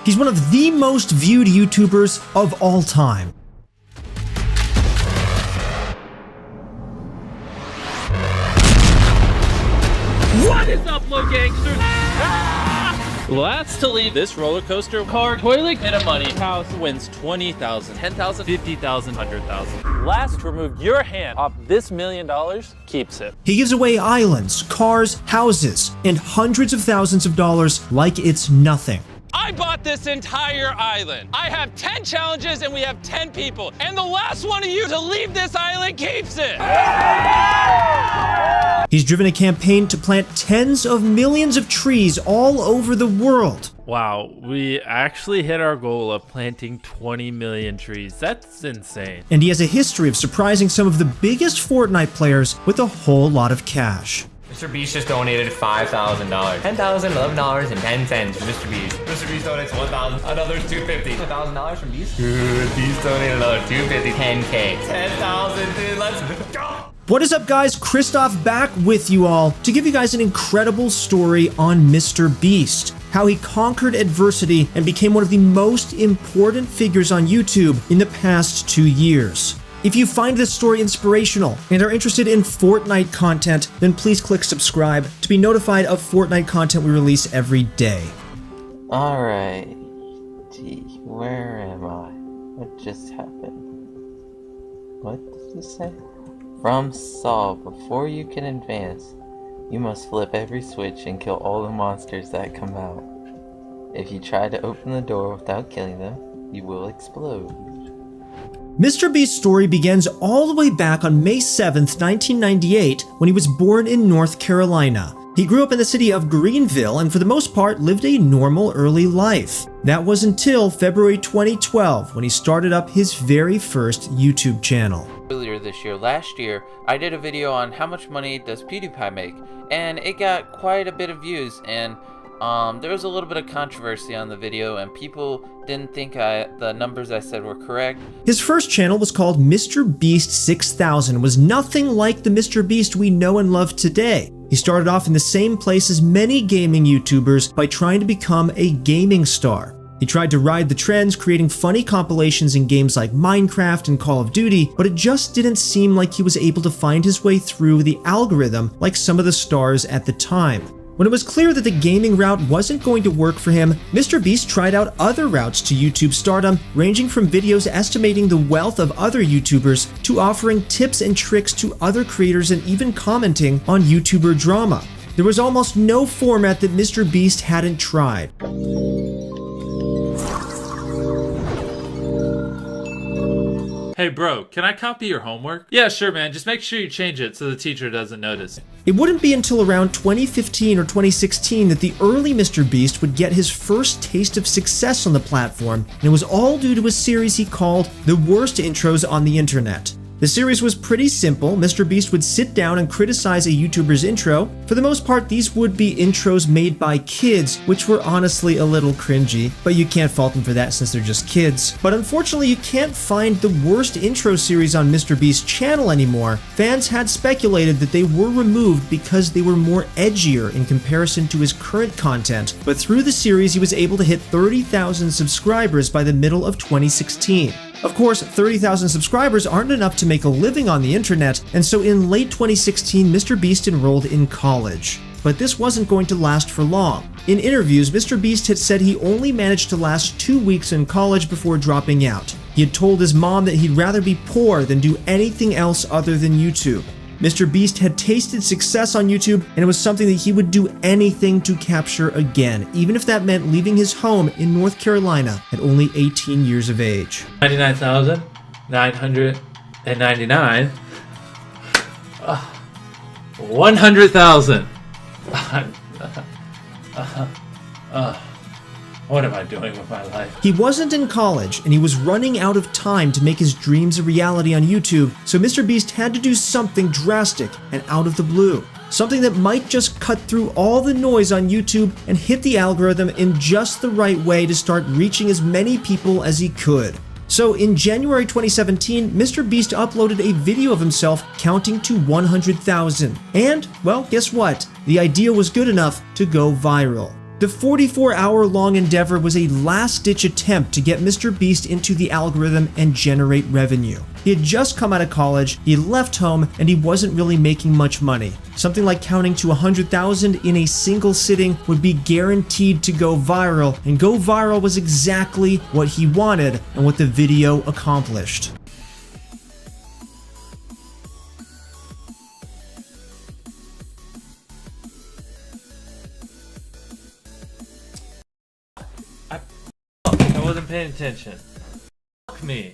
He's one of the most viewed YouTubers of all time. What is up, low gangsters? Last to leave this roller coaster, car, toilet, bit of money, house wins 20,000, 10,000, 50,000, 100,000. Last to remove your hand off this $1 million keeps it. He gives away islands, cars, houses, and hundreds of thousands of dollars like it's nothing. I bought this entire island. I have 10 challenges and we have 10 people. And the last one of you to leave this island keeps it. He's driven a campaign to plant tens of millions of trees all over the world. Wow, we actually hit our goal of planting 20 million trees. That's insane. And he has a history of surprising some of the biggest Fortnite players with a whole lot of cash. MrBeast just donated $5,000. $10,011.10 from MrBeast. MrBeast donates $1,000. Another $250. $1,000 from Beast. Dude, Beast donated another $250. $10K. $10,000, dude. Let's go. What is up, guys? Christoph back with you all to give you guys an incredible story on MrBeast. How he conquered adversity and became one of the most important figures on YouTube in the past 2 years. If you find this story inspirational and are interested in Fortnite content, then please click subscribe to be notified of Fortnite content we release every day. Alright. Gee, where am I? What just happened? What did you say? From Saul, before you can advance, you must flip every switch and kill all the monsters that come out. If you try to open the door without killing them, you will explode. MrBeast's story begins all the way back on May 7th, 1998, when he was born in North Carolina. He grew up in the city of Greenville and for the most part lived a normal early life. That was until February 2012 when he started up his very first YouTube channel. Earlier this year, last year, I did a video on how much money does PewDiePie make, and it got quite a bit of views, and there was a little bit of controversy on the video, and people didn't think the numbers I said were correct. His first channel was called MrBeast 6000 and was nothing like the MrBeast we know and love today. He started off in the same place as many gaming YouTubers by trying to become a gaming star. He tried to ride the trends, creating funny compilations in games like Minecraft and Call of Duty, but it just didn't seem like he was able to find his way through the algorithm like some of the stars at the time. When it was clear that the gaming route wasn't going to work for him, MrBeast tried out other routes to YouTube stardom, ranging from videos estimating the wealth of other YouTubers to offering tips and tricks to other creators and even commenting on YouTuber drama. There was almost no format that MrBeast hadn't tried. Hey bro, can I copy your homework? Yeah, sure man, just make sure you change it so the teacher doesn't notice. It wouldn't be until around 2015 or 2016 that the early MrBeast would get his first taste of success on the platform, and it was all due to a series he called The Worst Intros on the Internet. The series was pretty simple. MrBeast would sit down and criticize a YouTuber's intro. For the most part, these would be intros made by kids, which were honestly a little cringy, but you can't fault them for that since they're just kids. But unfortunately, you can't find the worst intro series on MrBeast's channel anymore. Fans had speculated that they were removed because they were more edgier in comparison to his current content, but through the series, he was able to hit 30,000 subscribers by the middle of 2016. Of course, 30,000 subscribers aren't enough to make a living on the internet, and so in late 2016, MrBeast enrolled in college. But this wasn't going to last for long. In interviews, MrBeast had said he only managed to last 2 weeks in college before dropping out. He had told his mom that he'd rather be poor than do anything else other than YouTube. MrBeast had tasted success on YouTube, and it was something that he would do anything to capture again, even if that meant leaving his home in North Carolina at only 18 years of age. 99,999. 100,000. What am I doing with my life? He wasn't in college, and he was running out of time to make his dreams a reality on YouTube, so MrBeast had to do something drastic and out of the blue. Something that might just cut through all the noise on YouTube and hit the algorithm in just the right way to start reaching as many people as he could. So in January 2017, MrBeast uploaded a video of himself counting to 100,000. And, well, guess what? The idea was good enough to go viral. The 44-hour-long endeavor was a last-ditch attempt to get MrBeast into the algorithm and generate revenue. He had just come out of college, he had left home, and he wasn't really making much money. Something like counting to 100,000 in a single sitting would be guaranteed to go viral, and go viral was exactly what he wanted and what the video accomplished. I wasn't paying attention. Fuck me.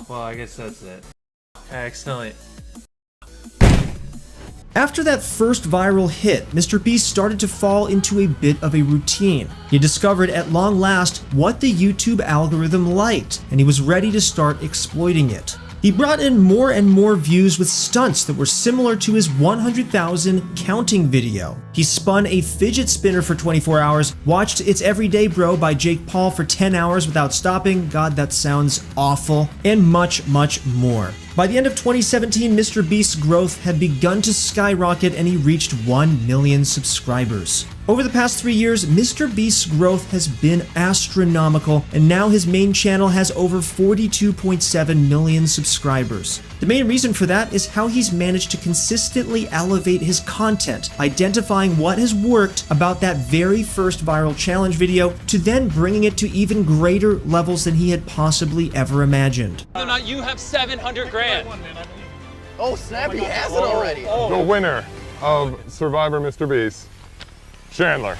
Well, I guess that's it. I accidentally... After that first viral hit, MrBeast started to fall into a bit of a routine. He discovered at long last what the YouTube algorithm liked, and he was ready to start exploiting it. He brought in more and more views with stunts that were similar to his 100,000 counting video. He spun a fidget spinner for 24 hours, watched It's Everyday Bro by Jake Paul for 10 hours without stopping, God that sounds awful, and much, much more. By the end of 2017, MrBeast's growth had begun to skyrocket and he reached 1 million subscribers. Over the past 3 years, MrBeast's growth has been astronomical, and now his main channel has over 42.7 million subscribers. The main reason for that is how he's managed to consistently elevate his content, identifying what has worked about that very first viral challenge video, to then bringing it to even greater levels than he had possibly ever imagined. Whether or not you have 700 grand. Oh snap, he has it already. The winner of Survivor MrBeast, Chandler.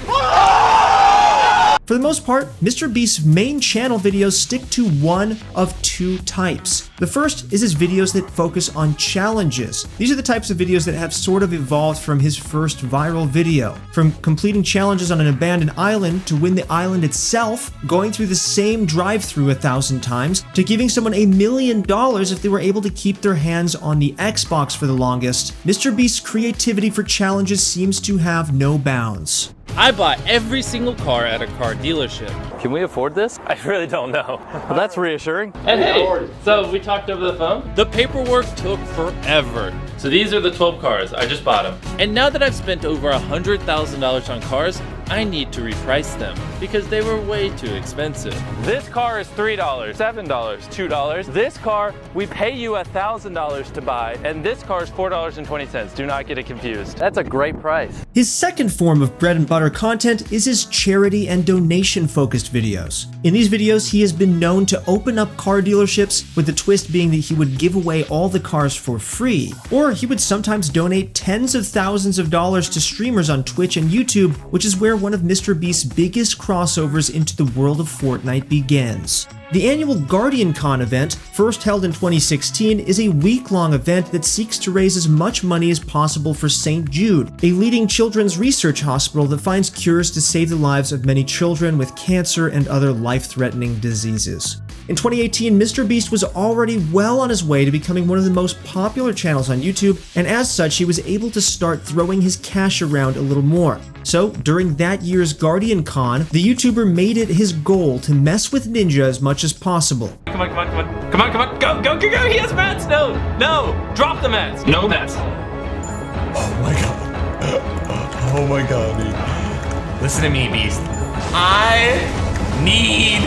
For the most part, MrBeast's main channel videos stick to one of two types. The first is his videos that focus on challenges. These are the types of videos that have sort of evolved from his first viral video. From completing challenges on an abandoned island to win the island itself, going through the same drive-thru 1,000 times, to giving someone $1 million if they were able to keep their hands on the Xbox for the longest. MrBeast's creativity for challenges seems to have no bounds. I bought every single car at a car dealership. Can we afford this? I really don't know. Well, that's reassuring. And hey, so we talked over the phone? The paperwork took forever. So these are the 12 cars, I just bought them. And now that I've spent over $100,000 on cars, I need to reprice them because they were way too expensive. This car is $3, $7, $2. This car, we pay you $1,000 to buy, and this car is $4.20. Do not get it confused. That's a great price. His second form of bread and butter content is his charity and donation-focused videos. In these videos, he has been known to open up car dealerships, with the twist being that he would give away all the cars for free, or he would sometimes donate tens of thousands of dollars to streamers on Twitch and YouTube, which is where one of MrBeast's biggest crossovers into the world of Fortnite begins. The annual GuardianCon event, first held in 2016, is a week-long event that seeks to raise as much money as possible for St. Jude, a leading children's research hospital that finds cures to save the lives of many children with cancer and other life-threatening diseases. In 2018, MrBeast was already well on his way to becoming one of the most popular channels on YouTube, and as such, he was able to start throwing his cash around a little more. So, during that year's GuardianCon, the YouTuber made it his goal to mess with Ninja as much as possible. Come on, come on, come on. Come on, come on. Go, go, go, go. He has mats. No, no. Drop the mats. No mats. Oh my god. Oh my god, dude. Listen to me, Beast. I need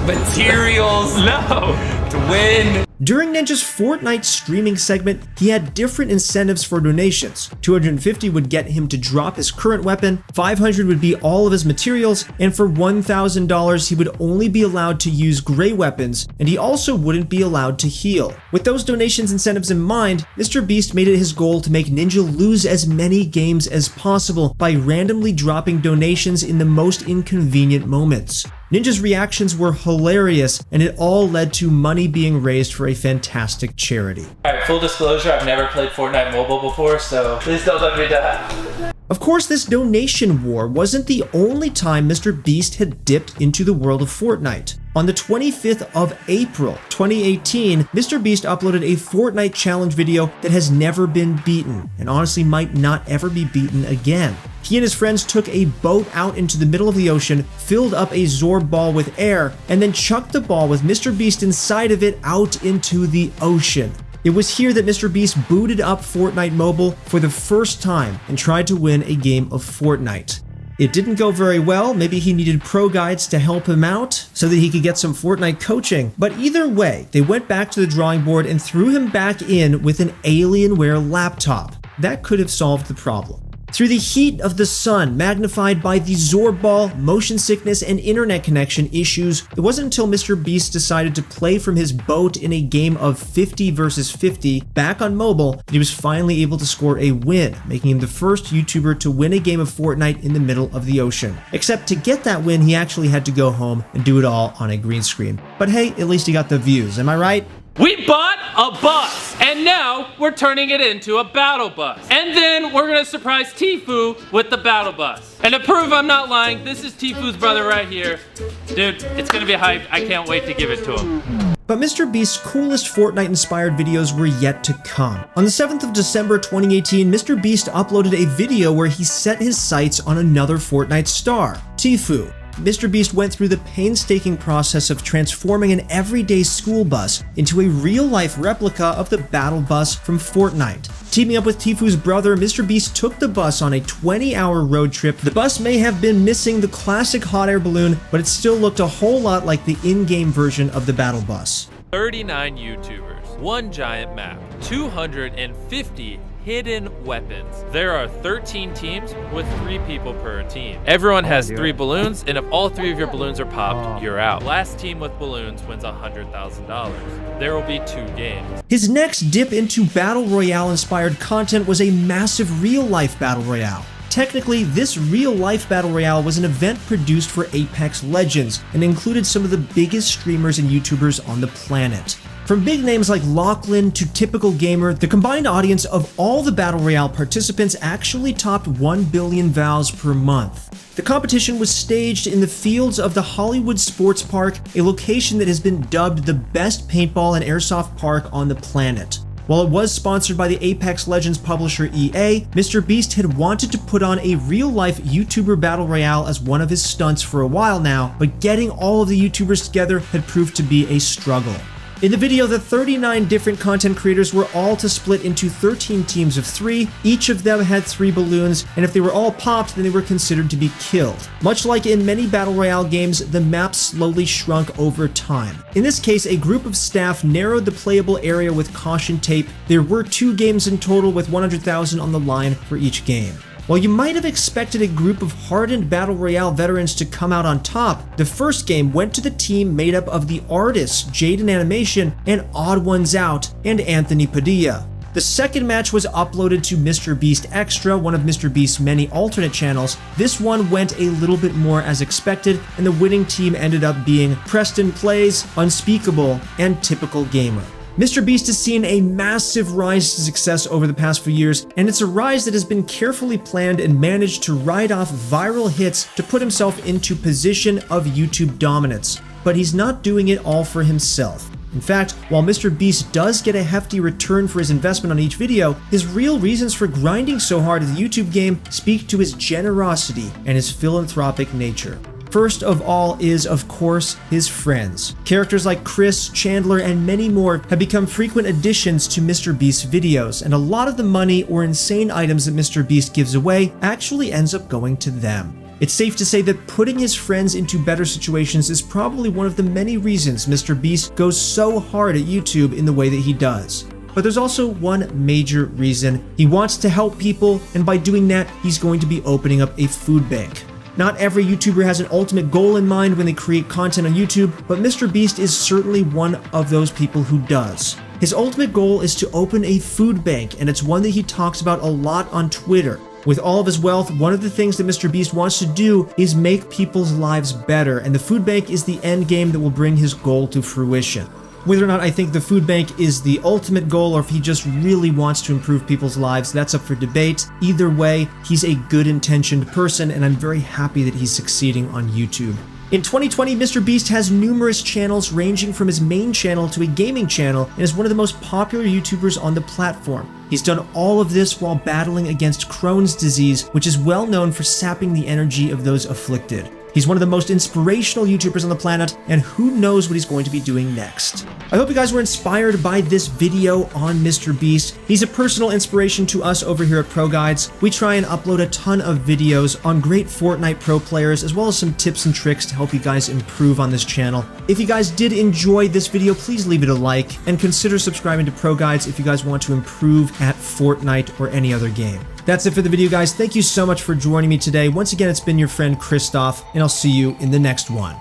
materials to win. During Ninja's Fortnite streaming segment, he had different incentives for donations. $250 would get him to drop his current weapon, $500 would be all of his materials, and for $1,000 he would only be allowed to use gray weapons, and he also wouldn't be allowed to heal. With those donations incentives in mind, MrBeast made it his goal to make Ninja lose as many games as possible by randomly dropping donations in the most inconvenient moments. Ninja's reactions were hilarious, and it all led to money being raised for a fantastic charity. Alright, full disclosure, I've never played Fortnite Mobile before, so please don't let me die. Of course, this donation war wasn't the only time MrBeast had dipped into the world of Fortnite. On the 25th of April, 2018, MrBeast uploaded a Fortnite challenge video that has never been beaten, and honestly might not ever be beaten again. He and his friends took a boat out into the middle of the ocean, filled up a Zorb ball with air, and then chucked the ball with MrBeast inside of it out into the ocean. It was here that MrBeast booted up Fortnite Mobile for the first time and tried to win a game of Fortnite. It didn't go very well. Maybe he needed pro guides to help him out so that he could get some Fortnite coaching. But either way, they went back to the drawing board and threw him back in with an Alienware laptop. That could have solved the problem. Through the heat of the sun, magnified by the Zorball, motion sickness, and internet connection issues, it wasn't until MrBeast decided to play from his boat in a game of 50 versus 50 back on mobile that he was finally able to score a win, making him the first YouTuber to win a game of Fortnite in the middle of the ocean. Except to get that win, he actually had to go home and do it all on a green screen. But hey, at least he got the views, am I right? We bought a bus, and now we're turning it into a battle bus. And then we're gonna surprise Tfue with the battle bus. And to prove I'm not lying, this is Tfue's brother right here. Dude, it's gonna be hype. I can't wait to give it to him. But MrBeast's coolest Fortnite-inspired videos were yet to come. On the 7th of December 2018, MrBeast uploaded a video where he set his sights on another Fortnite star, Tfue. MrBeast went through the painstaking process of transforming an everyday school bus into a real-life replica of the battle bus from Fortnite. Teaming up with Tfue's brother, MrBeast took the bus on a 20-hour road trip. The bus may have been missing the classic hot air balloon, but it still looked a whole lot like the in-game version of the battle bus. 39 YouTubers, one giant map, 250 hidden weapons. There are 13 teams with 3 people per team. Everyone has 3 balloons, and if all 3 of your balloons are popped, you're out. Last team with balloons wins $100,000. There will be 2 games. His next dip into Battle Royale-inspired content was a massive real-life Battle Royale. Technically, this real-life Battle Royale was an event produced for Apex Legends and included some of the biggest streamers and YouTubers on the planet. From big names like Lachlan to Typical Gamer, the combined audience of all the Battle Royale participants actually topped 1 billion views per month. The competition was staged in the fields of the Hollywood Sports Park, a location that has been dubbed the best paintball and airsoft park on the planet. While it was sponsored by the Apex Legends publisher EA, MrBeast had wanted to put on a real-life YouTuber Battle Royale as one of his stunts for a while now, but getting all of the YouTubers together had proved to be a struggle. In the video, the 39 different content creators were all to split into 13 teams of 3. Each of them had 3 balloons, and if they were all popped, then they were considered to be killed. Much like in many Battle Royale games, the map slowly shrunk over time. In this case, a group of staff narrowed the playable area with caution tape. There were 2 games in total with 100,000 on the line for each game. While you might have expected a group of hardened Battle Royale veterans to come out on top, the first game went to the team made up of the artists Jaden Animation and Odd Ones Out and Anthony Padilla. The second match was uploaded to MrBeast Extra, one of MrBeast's many alternate channels. This one went a little bit more as expected, and the winning team ended up being Preston Plays, Unspeakable, and Typical Gamer. MrBeast has seen a massive rise to success over the past few years, and it's a rise that has been carefully planned and managed to ride off viral hits to put himself into position of YouTube dominance. But he's not doing it all for himself. In fact, while MrBeast does get a hefty return for his investment on each video, his real reasons for grinding so hard at the YouTube game speak to his generosity and his philanthropic nature. First of all is, of course, his friends. Characters like Chris, Chandler, and many more have become frequent additions to MrBeast's videos, and a lot of the money or insane items that MrBeast gives away actually ends up going to them. It's safe to say that putting his friends into better situations is probably one of the many reasons MrBeast goes so hard at YouTube in the way that he does. But there's also one major reason. He wants to help people, and by doing that, he's going to be opening up a food bank. Not every YouTuber has an ultimate goal in mind when they create content on YouTube, but MrBeast is certainly one of those people who does. His ultimate goal is to open a food bank, and it's one that he talks about a lot on Twitter. With all of his wealth, one of the things that MrBeast wants to do is make people's lives better, and the food bank is the end game that will bring his goal to fruition. Whether or not I think the food bank is the ultimate goal or if he just really wants to improve people's lives, that's up for debate. Either way, he's a good-intentioned person, and I'm very happy that he's succeeding on YouTube. In 2020, MrBeast has numerous channels ranging from his main channel to a gaming channel and is one of the most popular YouTubers on the platform. He's done all of this while battling against Crohn's disease, which is well known for sapping the energy of those afflicted. He's one of the most inspirational YouTubers on the planet, and who knows what he's going to be doing next. I hope you guys were inspired by this video on MrBeast. He's a personal inspiration to us over here at Pro Guides. We try and upload a ton of videos on great Fortnite pro players, as well as some tips and tricks to help you guys improve on this channel. If you guys did enjoy this video, please leave it a like, and consider subscribing to Pro Guides if you guys want to improve at Fortnite or any other game. That's it for the video, guys. Thank you so much for joining me today. Once again, it's been your friend Christoph, and I'll see you in the next one.